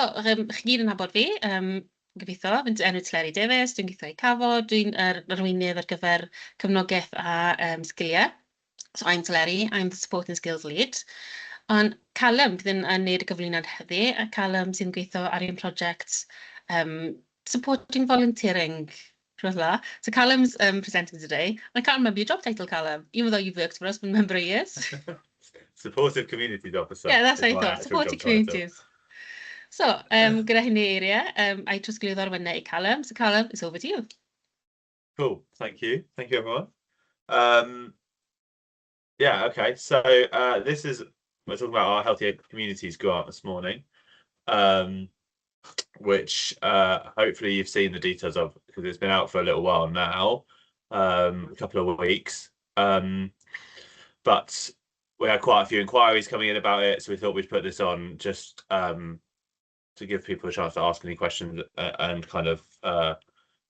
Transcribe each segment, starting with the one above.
chi gyd yn nabod fi, gobeithio, fynd enw Tleri Davies, dwi'n gweithio i Cafod, dwi'n arweinydd ar gyfer cefnogaeth a sgiliau. So I'm Tleri, I'm the Support and Skills Lead. Ond Calum bydd yn wneud y gyflwyniad heddi, a Calum sy'n gweithio ar un prosiect supporting volunteering. Rhywbeth fel 'na. So Calum's presenting today. I can't remember your job title, Calum, even though you've worked for us for a number of years. Supportive Communities Officer. Yeah, that's what I thought. Supporting communities. So, gyda hynny eiriau, a'i trosglwyddo arwynau i Calum. So Calum, it's over to you. Cool. Thank you. Thank you, everyone. Yeah, okay. So we're talking about our Healthier Communities grant this morning, which hopefully you've seen the details of, because it's been out for a little while now, a couple of weeks. But we had quite a few inquiries coming in about it, so we thought we'd put this on just to give people a chance to ask any questions and kind of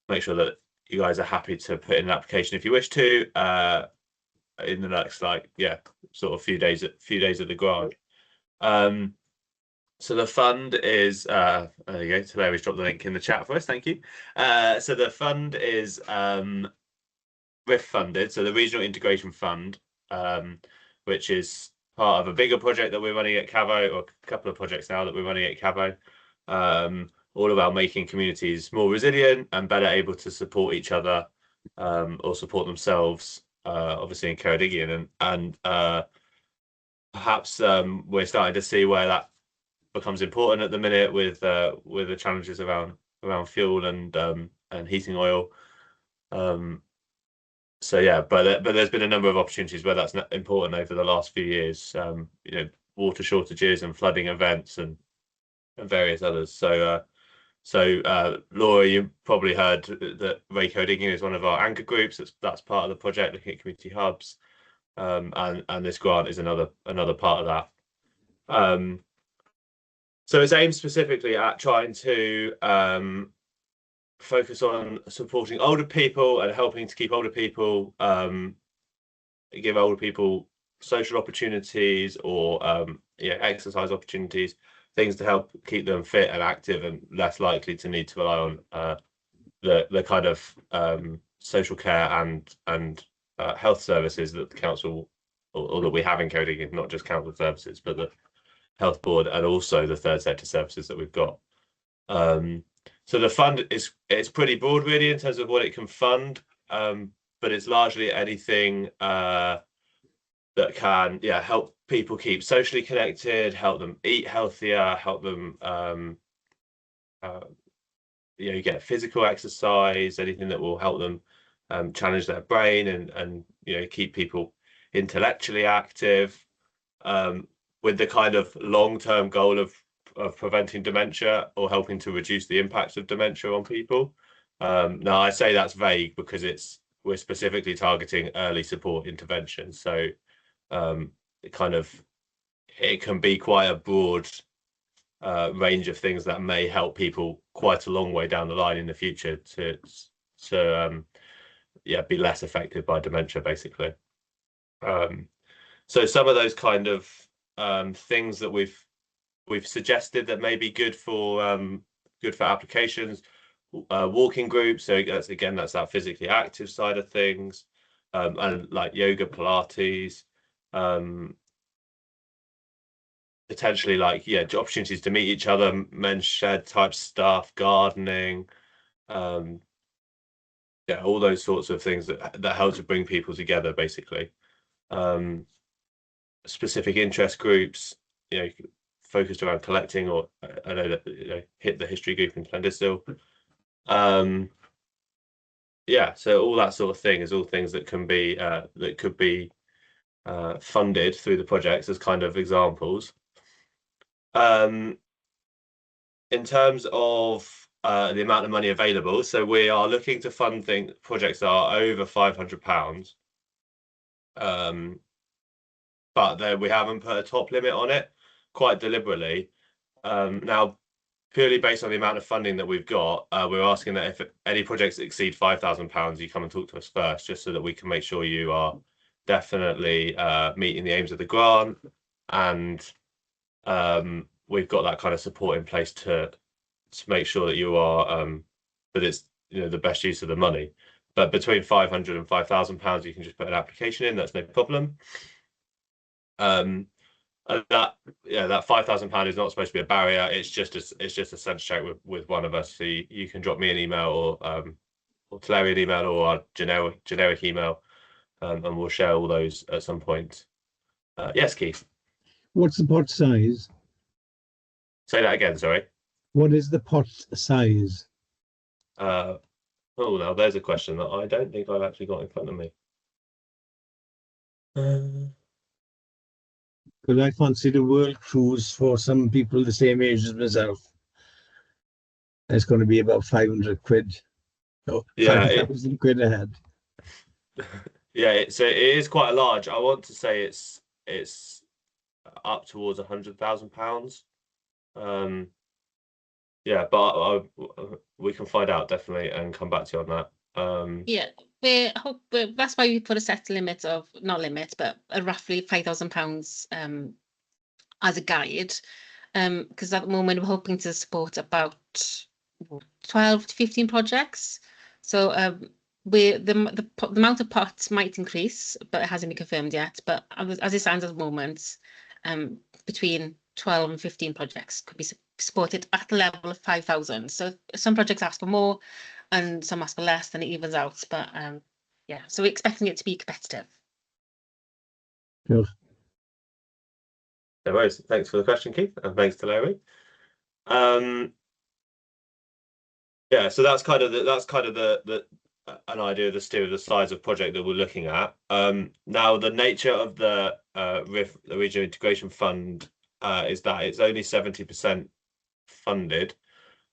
make sure that you guys are happy to put in an application if you wish to in the next sort of few days of the grant. So the fund is there you go. Larry's dropped the link in the chat for us. Thank you. So the fund is RIF funded, so the Regional Integration Fund, which is part of a bigger project that we're running at Cavo, or a couple of projects now that we're running at Cavo, all about making communities more resilient and better able to support each other or support themselves, obviously in Ceredigion, and perhaps we're starting to see where that becomes important at the minute with the challenges around fuel and heating oil. So yeah, but there's been a number of opportunities where that's important over the last few years. Water shortages and flooding events and various others. So Laura, you probably heard that Ray Ceredigion is one of our anchor groups. That's part of the project, looking at community hubs, and this grant is another part of that. So it's aimed specifically at trying to focus on supporting older people and helping to keep older people, give older people social opportunities or exercise opportunities, things to help keep them fit and active and less likely to need to rely on the kind of social care and health services that the council or that we have in Ceredigion, not just council services, but the health board and also the third sector services that we've got. So the fund it's pretty broad really in terms of what it can fund, but it's largely anything that can help people keep socially connected, help them eat healthier, help them get physical exercise, anything that will help them challenge their brain and keep people intellectually active, with the kind of long-term goal of preventing dementia or helping to reduce the impacts of dementia on people. Now I say that's vague because we're specifically targeting early support intervention, so it can be quite a broad range of things that may help people quite a long way down the line in the future to be less affected by dementia, basically. So some of those kind of things that we've suggested that may be good for applications, walking groups. So that's that physically active side of things, and like yoga, Pilates, potentially like opportunities to meet each other, men's shed type stuff, gardening, all those sorts of things that help to bring people together, basically. Specific interest groups, focused around collecting, or I know that hit the history group in Llandyssil. So all that sort of thing is all things that can be that could be funded through the projects as kind of examples. In terms of the amount of money available, so we are looking to fund projects that are over £500, but then we haven't put a top limit on it, quite deliberately. Now, purely based on the amount of funding that we've got, we're asking that if any projects exceed £5,000, you come and talk to us first, just so that we can make sure you are definitely meeting the aims of the grant, and we've got that kind of support in place to make sure that you are that it's the best use of the money. But between £500 and £5,000, you can just put an application in. That's no problem. And that £5,000 is not supposed to be a barrier. It's just a sense check with one of us. So you can drop me an email or Larry an email or our generic email, and we'll share all those at some point. Yes, Keith. What's the pot size? Say that again. Sorry. What is the pot size? Now there's a question that I don't think I've actually got in front of me. Because I fancied a world cruise for some people the same age as myself. It's going to be about 500 quid. Oh, yeah, 5,000 quid a head. Yeah, it is quite a large. I want to say it's up towards £100,000. Yeah, but we can find out definitely and come back to you on that. Yeah, that's why we put a set limit of, not limit, but a roughly £5,000 as a guide. Because at the moment we're hoping to support about 12 to 15 projects. So the amount of pots might increase, but it hasn't been confirmed yet. But as it stands at the moment, between 12 and 15 projects could be supported at the level of 5,000. So some projects ask for more and some ask for less, then it evens out. But yeah, so we're expecting it to be competitive. Good. No worries. Thanks for the question, Keith, and thanks to Larry. Yeah, so that's kind of the an idea of the steer of the size of project that we're looking at. Now, the nature of the Regional Integration Fund is that it's only 70% funded.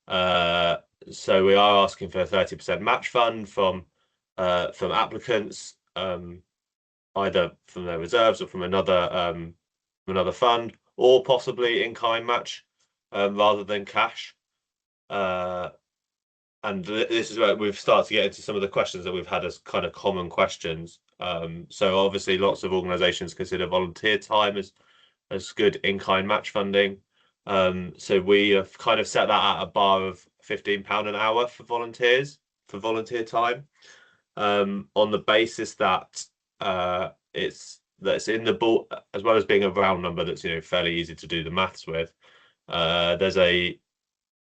So we are asking for a 30% match fund from applicants, either from their reserves or from another fund, or possibly in-kind match rather than cash. And this is where we've started to get into some of the questions that we've had as kind of common questions. So obviously lots of organisations consider volunteer time as good in-kind match funding. So we have kind of set that at a bar of £15 an hour for volunteer time, on the basis that that's in the ball, as well as being a round number that's fairly easy to do the maths with.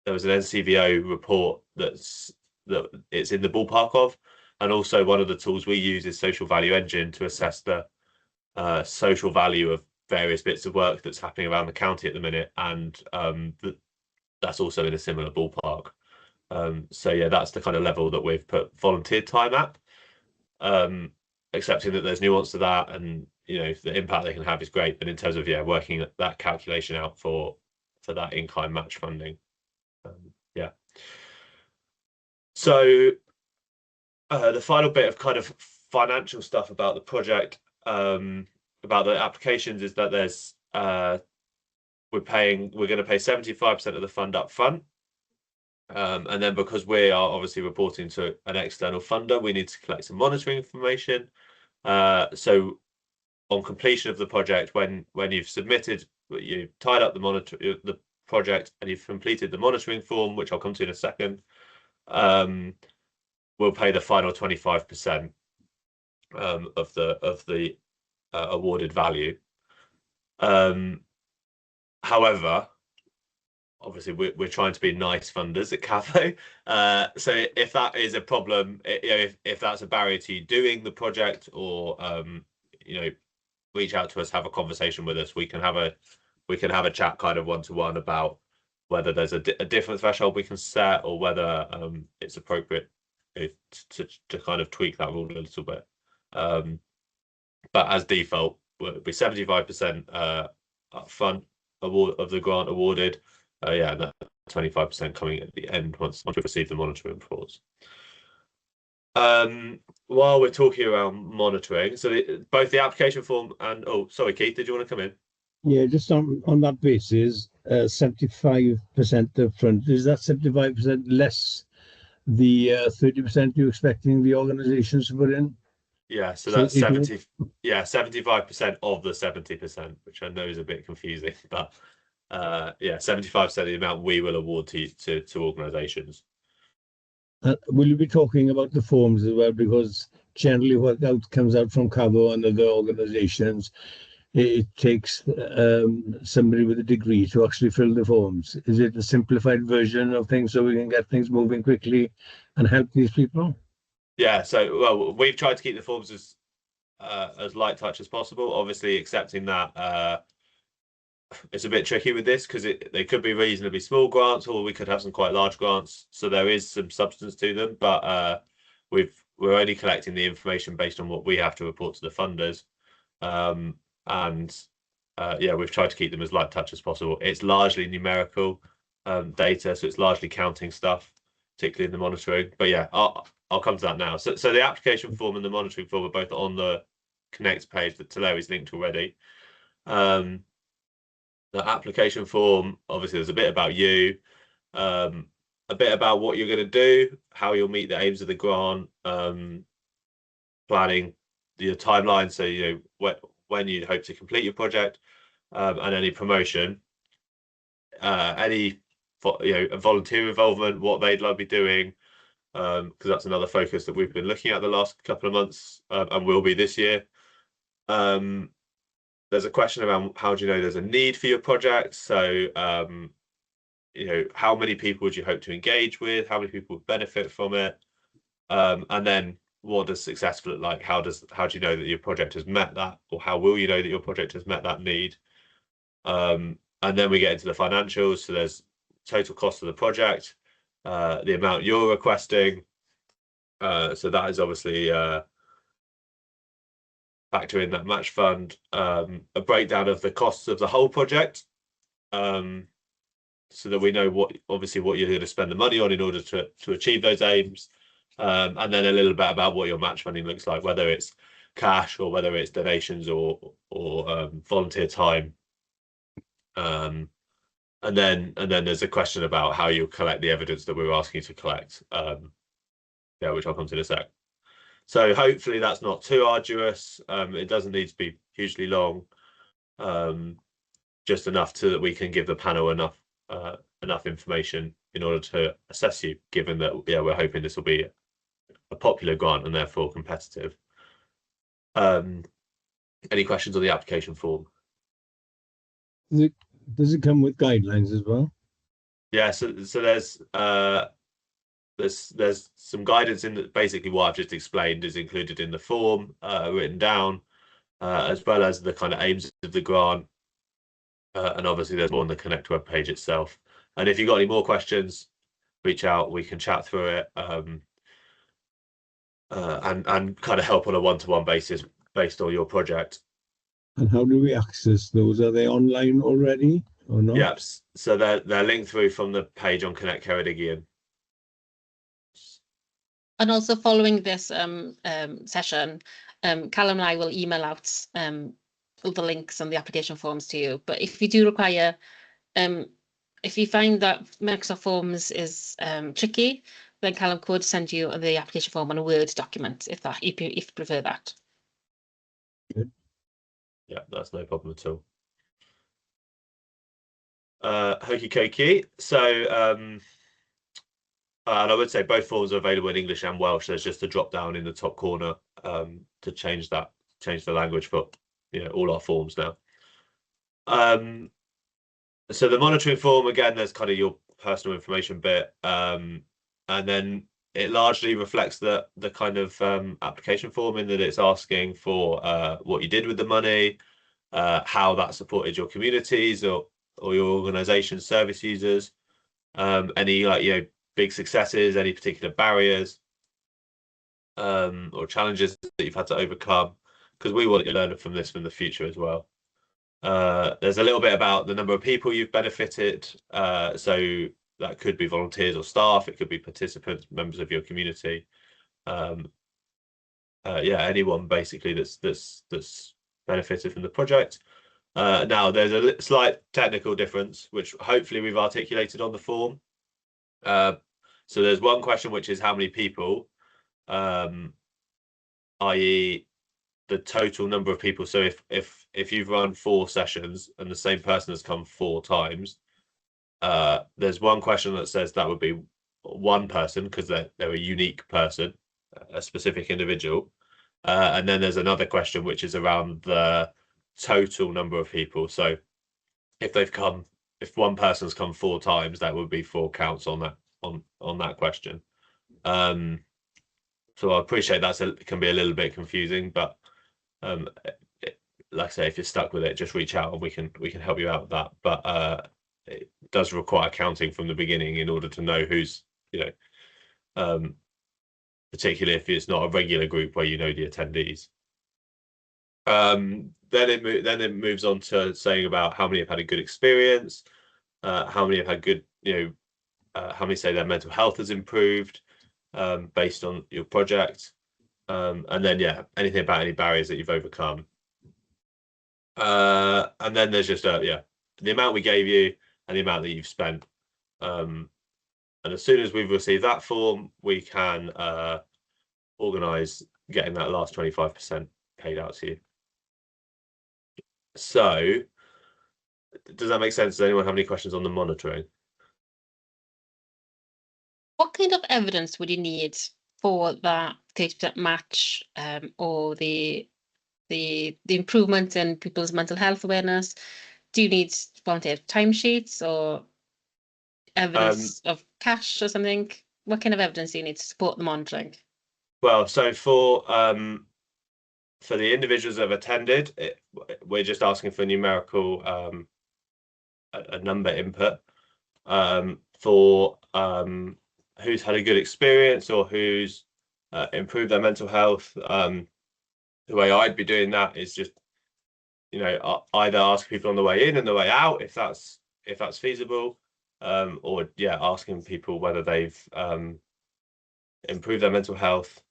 There was an NCVO report that it's in the ballpark of, and also one of the tools we use is Social Value Engine to assess the social value of various bits of work that's happening around the county at the minute, and that's also in a similar ballpark. So yeah, that's the kind of level that we've put volunteer time at, accepting that there's nuance to that, and the impact they can have is great, but in terms of working that calculation out for that in-kind match funding. Yeah. So the final bit of kind of financial stuff about the project, about the applications, is that there's we're going to pay 75% of the fund up front, and then because we are obviously reporting to an external funder, we need to collect some monitoring information. So on completion of the project, when you've submitted, you've tied up the project and you've completed the monitoring form, which I'll come to in a second, we'll pay the final 25% of the awarded value. However, obviously we're trying to be nice funders at CAFO, so if that is a problem, if that's a barrier to you doing the project, or reach out to us, have a conversation with us. We can have a chat kind of one-to-one about whether there's a different threshold we can set, or whether it's appropriate to kind of tweak that rule a little bit. But as default, will be 75% upfront of the grant awarded. Yeah, and that 25% coming at the end once we've received the monitoring reports. While we're talking around monitoring, so both the application form and sorry, Keith, did you want to come in? Yeah, just on that basis, 75% upfront. Is that 75% less the 30% you're expecting the organisations to put in? Yeah, so that's 75% of the 70%, which I know is a bit confusing, but yeah, 75% of the amount we will award to organisations. Will you be talking about the forms as well? Because generally what comes out from Cwrdd and other organisations, it takes somebody with a degree to actually fill the forms. Is it a simplified version of things so we can get things moving quickly and help these people? Yeah, so well, we've tried to keep the forms as light touch as possible. Obviously, accepting that it's a bit tricky with this because they could be reasonably small grants, or we could have some quite large grants. So there is some substance to them, but we're only collecting the information based on what we have to report to the funders. Yeah, we've tried to keep them as light touch as possible. It's largely numerical data, so it's largely counting stuff, particularly in the monitoring. But yeah, I'll come to that now. So the application form and the monitoring form are both on the Connect page that Larry's linked already. The application form, obviously, there's a bit about you, a bit about what you're going to do, how you'll meet the aims of the grant, planning your timeline, so you know when you hope to complete your project, and any promotion, any volunteer involvement, what they'd love to be doing, because that's another focus that we've been looking at the last couple of months, and will be this year. There's a question about how do you know there's a need for your project. So, you know, how many people would you hope to engage with? How many people would benefit from it? And then what does successful look like? How do you know that your project has met that, or how will you know that your project has met that need? And then we get into the financials. So there's total cost of the project, the amount you're requesting. So that is obviously factor in that match fund, a breakdown of the costs of the whole project, so that we know what you're going to spend the money on in order to achieve those aims, and then a little bit about what your match funding looks like, whether it's cash or whether it's donations or volunteer time, and then there's a question about how you collect the evidence that we're asking you to collect, yeah, which I'll come to in a sec. So hopefully that's not too arduous. It doesn't need to be hugely long, just enough that we can give the panel enough information in order to assess you, given that we're hoping this will be a popular grant and therefore competitive. Any questions on the application form? Does it come with guidelines as well? Yeah, so there's some guidance in that. Basically what I've just explained is included in the form, written down, as well as the kind of aims of the grant, and obviously there's more on the Connect web page itself. And if you've got any more questions, reach out, we can chat through it, and kind of help on a one-to-one basis based on your project. And how do we access those? Are they online already or not? Yep, so they're linked through from the page on Connect Ceredigion. And also following this session, Callum and I will email out all the links and the application forms to you. But if you do require, if you find that Microsoft Forms is tricky, then Callum could send you the application form on a Word document if you prefer that. Good. Yeah, that's no problem at all. Hokey cokey. So and I would say both forms are available in English and Welsh. There's just a drop down in the top corner to change the language for all our forms now. So the monitoring form, again, there's kind of your personal information bit, and then it largely reflects the kind of application form in that it's asking for what you did with the money, how that supported your communities or your organization's service users, any big successes, any particular barriers or challenges that you've had to overcome, because we want to learn from this in the future as well. There's a little bit about the number of people you've benefited, so that could be volunteers or staff, it could be participants, members of your community, anyone basically that's benefited from the project. Now there's a slight technical difference which hopefully we've articulated on the form. So there's one question which is how many people, i.e. total number of people. So if you've run 4 sessions and the same person has come 4 times, there's one question that says that would be one person because they're a unique person, a specific individual, and then there's another question which is around the total number of people. So if one person's come 4 times, that would be 4 counts on that question. So I appreciate it can be a little bit confusing, but like I say, if you're stuck with it, just reach out and we can help you out with that. But it does require counting from the beginning in order to know who's, particularly if it's not a regular group where you know the attendees. Then it moves on to saying about how many have had a good experience, how many have had good, how many say their mental health has improved based on your project, and then anything about any barriers that you've overcome. And then there's just the amount we gave you and the amount that you've spent. And as soon as we've received that form, we can organise getting that last 25% paid out to you. So, does that make sense? Does anyone have any questions on the monitoring? What kind of evidence would you need for that 30% match, or the improvement in people's mental health awareness? Do you need volunteer timesheets or evidence of cash or something? What kind of evidence do you need to support the monitoring? Well, so for the individuals that have attended, we're just asking for numerical a number input. For who's had a good experience or who's improved their mental health, the way I'd be doing that is just, either ask people on the way in and the way out if that's feasible, or asking people whether they've improved their mental health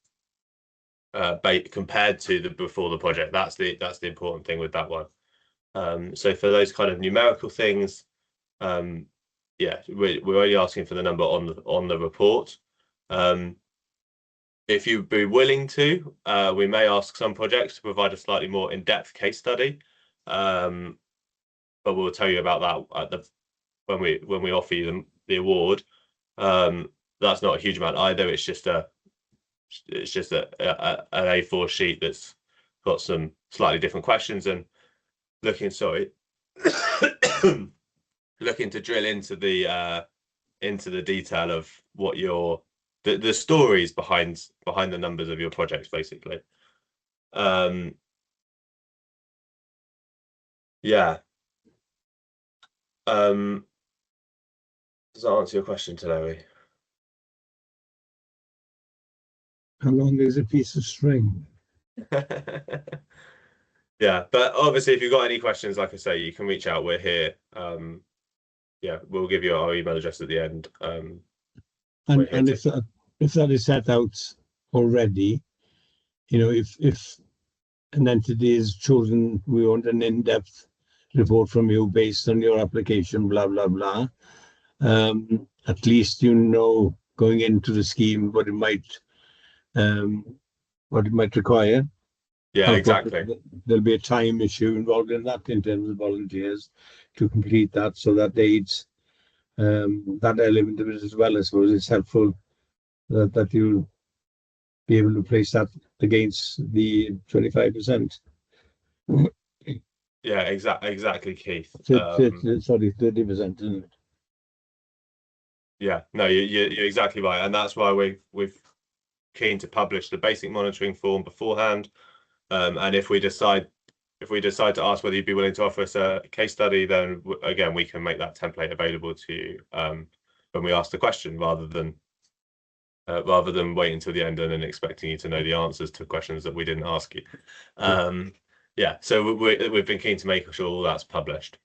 compared to before the project. That's the important thing with that one. So for those kind of numerical things, we're only asking for the number on the report. If you'd be willing to, we may ask some projects to provide a slightly more in-depth case study, but we'll tell you about that when we offer you the award. That's not a huge amount either. It's just an A4 sheet that's got some slightly different questions and looking to drill into the detail of what the stories behind the numbers of your projects, basically. Does that answer your question today? How long is a piece of string? Yeah, but obviously if you've got any questions, like I say, you can reach out. We're here. We'll give you our email address at the end. And if that is set out already, if an entity is chosen, we want an in-depth report from you based on your application, blah blah blah. At least going into the scheme what it might require. Yeah, exactly. There'll be a time issue involved in that in terms of volunteers to complete that, so that aids that element of it as well. I suppose it's helpful that you'll be able to place that against the 25%. Yeah, exactly, Keith. Sorry, 30%, isn't it? Yeah, no, you're exactly right, and that's why we're keen to publish the basic monitoring form beforehand. And if we decide to ask whether you'd be willing to offer us a case study, then again we can make that template available to you when we ask the question, rather than wait until the end and then expecting you to know the answers to questions that we didn't ask you. So we've been keen to make sure all that's published.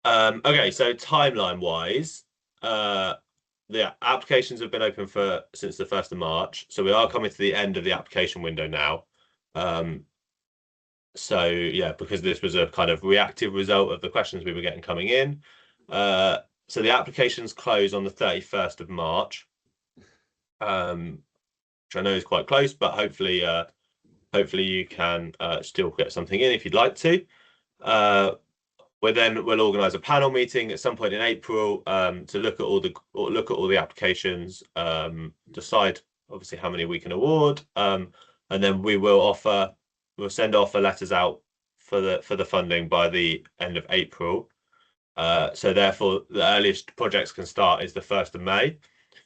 Okay, so timeline wise, the applications have been open since the 1st of March, so we are coming to the end of the application window now. Because this was a kind of reactive result of the questions we were getting coming in. So the applications close on the 31st of March, which I know is quite close, but hopefully hopefully you can still get something in if you'd like to. We'll organise a panel meeting at some point in April to look at all the applications, decide obviously how many we can award, and then we'll send offer letters out for the funding by the end of April. So therefore, the earliest projects can start is the 1st of May,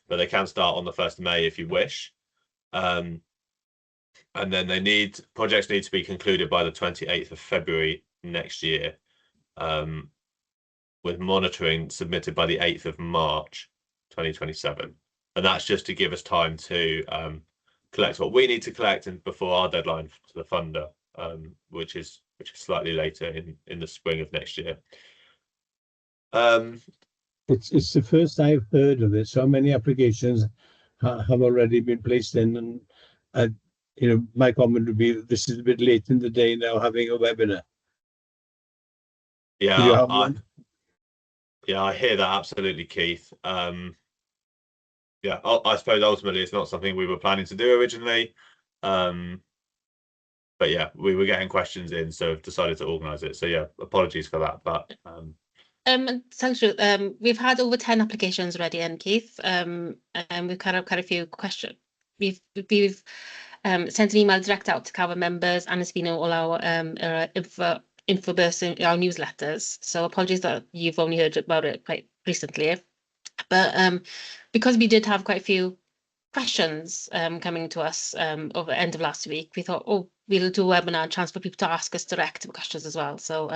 but they can start on the 1st of May if you wish. And then projects need to be concluded by the 28th of February next year, with monitoring submitted by the 8th of March 2027. And that's just to give us time to collect what we need to collect and before our deadline to the funder, which is slightly later in the spring of next year. It's the first I've heard of it. So many applications have already been placed in, and my comment would be this is a bit late in the day now having a webinar. Yeah, Do you have one? Yeah, I hear that absolutely, Keith. Yeah, I suppose ultimately it's not something we were planning to do originally, but yeah, we were getting questions in, so I've decided to organise it. So yeah, apologies for that, but tell the truth, we've had over 10 applications already in, Keith, and we've had a few questions. We've sent an email direct out to Cymunedau members, and it's been all our infoburst in our newsletters. So apologies that you've only heard about it quite recently, but because we did have quite a few questions coming to us over the end of last week, we thought, oh, we'll do a webinar, chance for people to ask us direct questions as well. So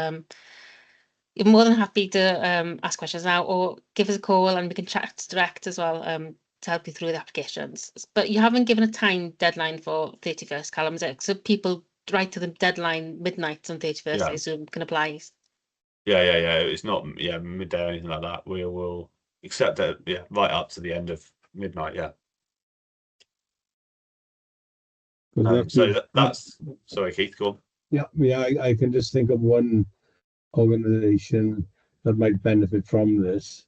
you're more than happy to ask questions now, or give us a call and we can chat direct as well to help you through the applications. But you haven't given a time deadline for 31st, Callum, is it? So people right to the deadline midnight on 31st, I assume, can apply. Yeah. It's not midday or anything like that. We will accept it. Yeah, right up to the end of midnight. Yeah. So that's sorry, Keith. Go on. Yeah. I can just think of one organisation that might benefit from this,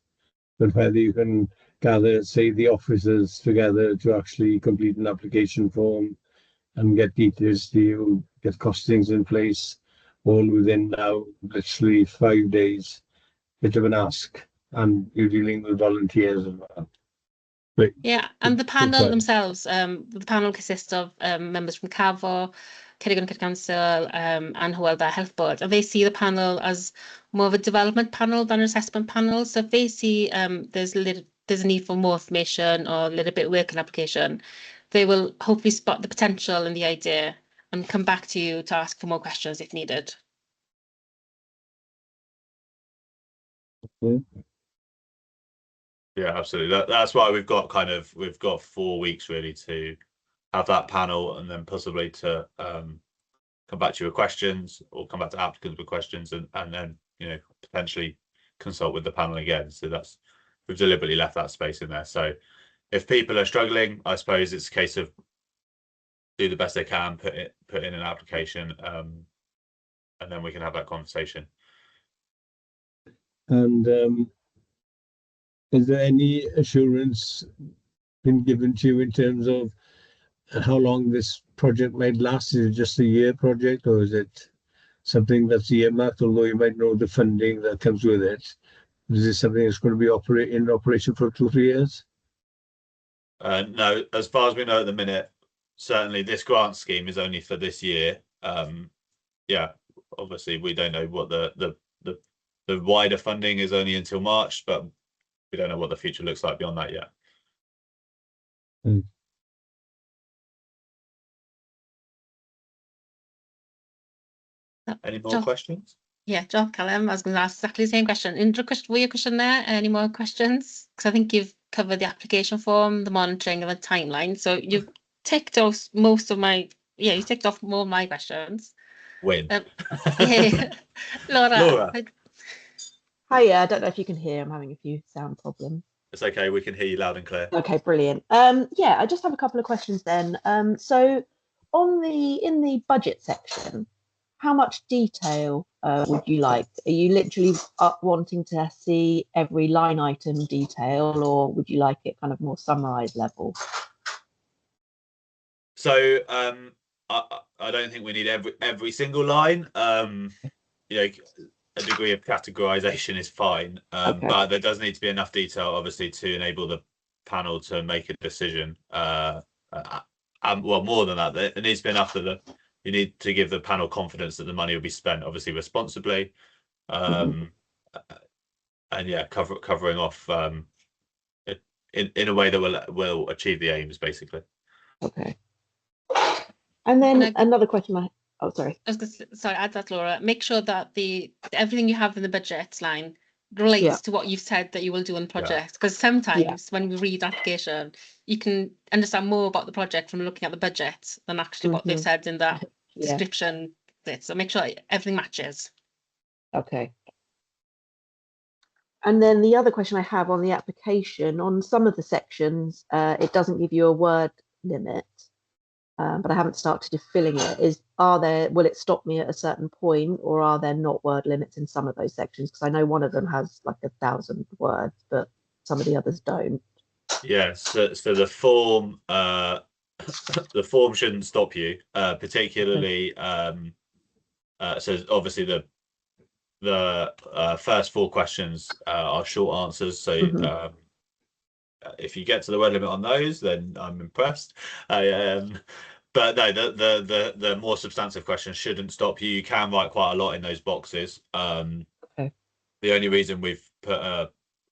but whether you can gather, say, the officers together to actually complete an application form and get details to you, get costings in place, all within now literally 5 days. Bit of an ask, and you're dealing with volunteers as well. But yeah, and the panel themselves, the panel consists of members from Cafo, Ceredigion City Council, and Hywel Health Board, and they see the panel as more of a development panel than an assessment panel. So if they see there's a need for more information or a little bit of work in application, they will hopefully spot the potential in the idea and come back to you to ask for more questions if needed. Yeah, absolutely. That's why we've got 4 weeks really to have that panel, and then possibly to come back to you with questions, or come back to applicants with questions, and then potentially consult with the panel again. So we've deliberately left that space in there. So if people are struggling, I suppose it's a case of do the best they can, put in an application, and then we can have that conversation. And is there any assurance been given to you in terms of how long this project might last? Is it just a year project, or is it something that's earmarked, although you might know the funding that comes with it? Is this something that's going to be in operation for 2 or 3 years? No, as far as we know at the minute, certainly this grant scheme is only for this year. Yeah, obviously we don't know what the wider funding is only until March, but we don't know what the future looks like beyond that yet. Any more questions? Yeah, John, Callum, I was going to ask exactly the same question. Were your question there? Any more questions? Because I think you've covered the application form, the monitoring, and the timeline. So you've ticked off most of my, you ticked off more of my questions. Win. Yeah, Laura. Hiya, I don't know if you can hear. I'm having a few sound problems. It's okay. We can hear you loud and clear. Okay, brilliant. Yeah, I just have a couple of questions then. So in the budget section, how much detail would you like? Are you literally wanting to see every line item detail, or would you like it kind of more summarized level? So I don't think we need every single line. You know, a degree of categorization is fine, but there does need to be enough detail, obviously, to enable the panel to make a decision. Well, more than that, there needs to be enough that you need to give the panel confidence that the money will be spent, obviously, responsibly, and yeah, covering off in a way that will achieve the aims, basically. Okay. And then another question. Oh, sorry. I was going to sorry, add that, Laura. Make sure that everything you have in the budget line relates to what you've said that you will do in the project. Because sometimes when we read application, you can understand more about the project from looking at the budget than actually what they've said in that description bit. So make sure everything matches. Okay. And then the other question I have on the application, on some of the sections, it doesn't give you a word limit. But I haven't started filling it. Will it stop me at a certain point, or are there not word limits in some of those sections? Because I know one of them has like 1,000 words, but some of the others don't. Yeah, so the form the form shouldn't stop you, particularly so obviously the first 4 questions are short answers, so if you get to the word limit on those, then I'm impressed. But no, the more substantive questions shouldn't stop you. You can write quite a lot in those boxes. The only reason we've put a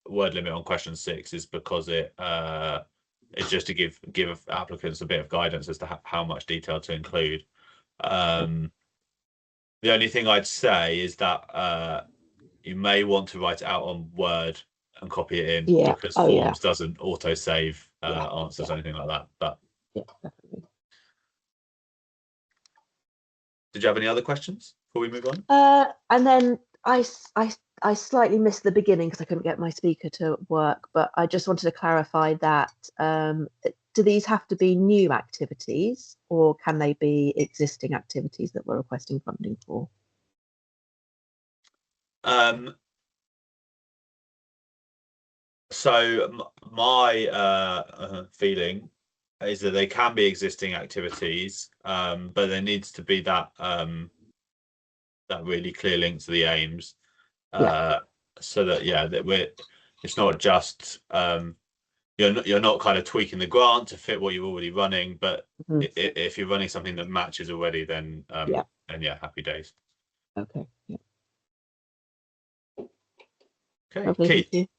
word limit on question 6 is because it's just to give applicants a bit of guidance as to how much detail to include. The only thing I'd say is that you may want to write it out on Word and copy it in, because Forms doesn't auto save answers or anything like that. But definitely. Did you have any other questions before we move on? And then I slightly missed the beginning because I couldn't get my speaker to work, but I just wanted to clarify that do these have to be new activities, or can they be existing activities that we're requesting funding for? So my feeling is that they can be existing activities, but there needs to be that really clear link to the aims, so that it's not just you're not kind of tweaking the grant to fit what you're already running, but if you're running something that matches already, then happy days. Okay. Okay, Keith.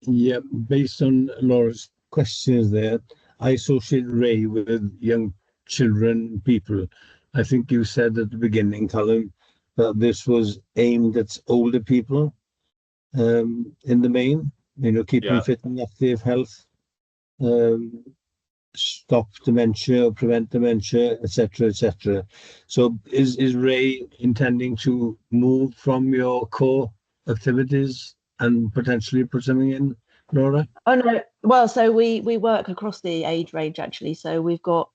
Yeah, based on Laura's questions there, I associate Ray with young children, people. I think you said at the beginning, Callum, that this was aimed at older people in the main, keeping fit and active, health, stop dementia, prevent dementia, etc., etc. So is Ray intending to move from your core activities and potentially put something in, Laura? Oh no, well, so we work across the age range actually. So we've got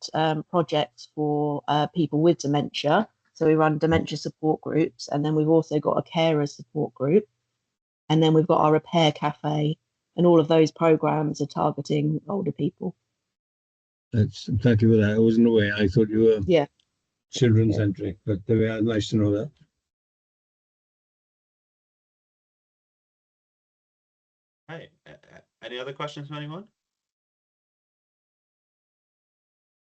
projects for people with dementia. So we run dementia support groups, and then we've also got a carer support group, and then we've got our repair cafe, and all of those programs are targeting older people. Thank you for that. I wasn't aware. I thought you were children centric, but they are nice to know that. Hey, any other questions from anyone?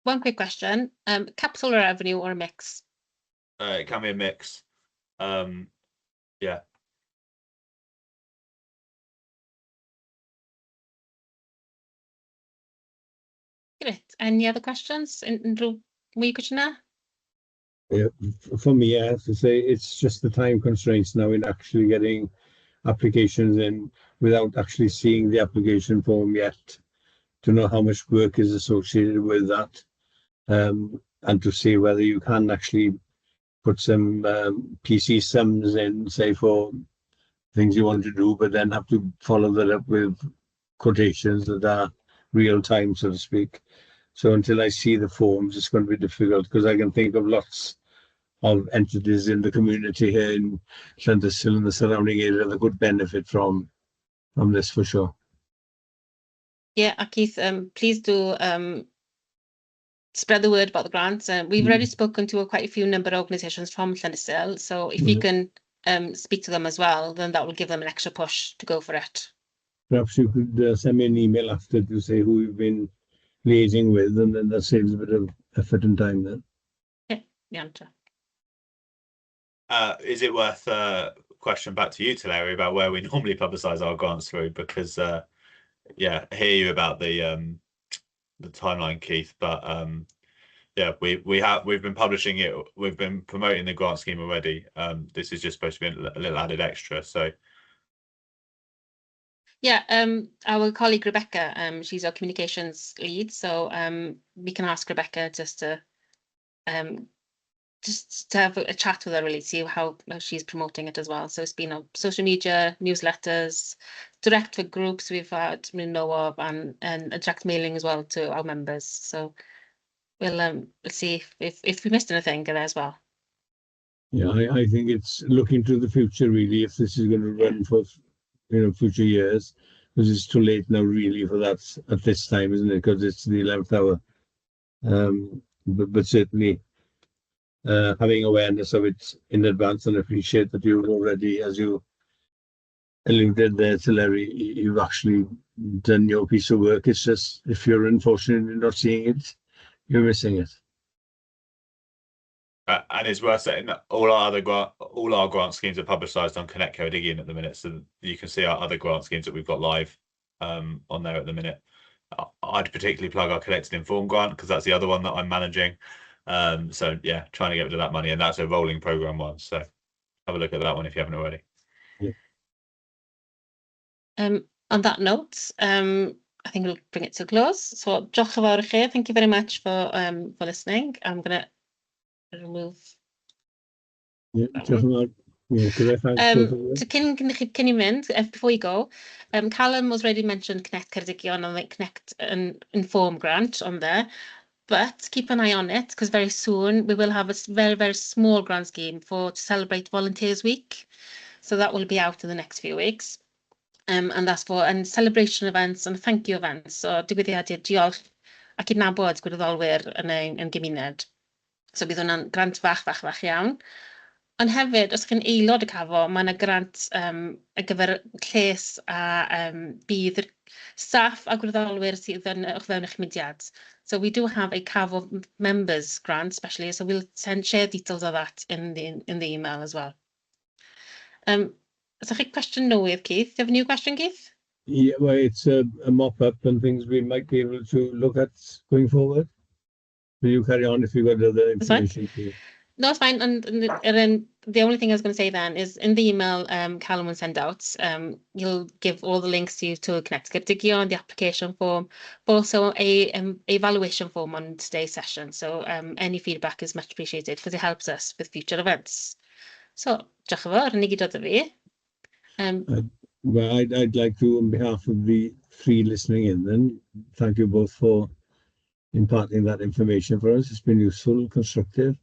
One quick question: capital revenue or a mix? It can be a mix. Yeah. Great. Any other questions? Unrhyw cwestiynau? Yeah, for me, I have to say it's just the time constraints now in actually getting applications in without actually seeing the application form yet, to know how much work is associated with that, and to see whether you can actually put some PC sums in, say, for things you want to do, but then have to follow that up with quotations that are real time, so to speak. So until I see the forms, it's going to be difficult, because I can think of lots of entities in the community here in Llandyssil and the surrounding area that could benefit from this for sure. Yeah, Keith, please do spread the word about the grants. We've already spoken to quite a few number of organisations from Llanyssil, so if you can speak to them as well, then that will give them an extra push to go for it. Perhaps you could send me an email after to say who you've been liaising with, and then that saves a bit of effort and time then. Yeah. Is it worth question back to you, Larry, about where we normally publicise our grants through? Because yeah, I hear you about the timeline, Keith, but yeah, we've been publishing it. We've been promoting the grant scheme already. This is just supposed to be a little added extra. So yeah, our colleague Rebecca, she's our communications lead, so we can ask Rebecca just to have a chat with her, really, see how she's promoting it as well. So it's been on social media, newsletters, direct for groups we've had, we know of, and a direct mailing as well to our members. So we'll see if we missed anything there as well. Yeah, I think it's looking to the future, really, if this is going to run for, future years, because it's too late now, really, for that at this time, isn't it? Because it's the 11th hour. But certainly, having awareness of it in advance, and appreciate that you've already, as you alluded there to Larry, you've actually done your piece of work. It's just, if you're unfortunate in not seeing it, you're missing it. and it's worth saying that all our grant schemes are publicised on Connect Ceredigion at the minute, so you can see our other grant schemes that we've got live on there at the minute. I'd particularly plug our Connected Inform grant, because that's the other one that I'm managing. So yeah, trying to get rid of that money, and that's a rolling programme one. So have a look at that one if you haven't already. Yeah. On that note, I think we'll bring it to a close. So diolch yn fawr I chi. Thank you very much for listening. I'm going to remove. Yeah, thanks. So cyn I mynd, before you go, Callum was already mentioned Connect Ceredigion and the Connect Inform grant on there, but keep an eye on it, because very soon we will have a very, very small grant scheme to celebrate Volunteers Week. So that will be out in the next few weeks. And that's for celebration events and thank you events. So digwyddiadau diolch ac adnabod gwirfoddolwyr yn gymuned. So bydd hwnna'n grant fach iawn. Ond hefyd, os ydych chi'n aelod y Cafo, mae yna grant ar gyfer lles a bydd staff a gwirfoddolwyr sydd yn fewn eich mudiad. So we do have a Cafo members grant, especially, so we'll share details of that in the email as well. Is there a question newydd, Keith? Do you have a new question, Keith? Yeah, well, it's a mop-up and things we might be able to look at going forward. So you carry on if you've got other information. No, it's fine. And the only thing I was going to say then is in the email Callum will send out, you'll give all the links to Connect Ceredigion, the application form, but also a evaluation form on today's session. So any feedback is much appreciated because it helps us with future events. So, diolch yn fawr, ni gyd oedd fi. Well, I'd like to, on behalf of the three listening in, then thank you both for imparting that information for us. It's been useful, constructive.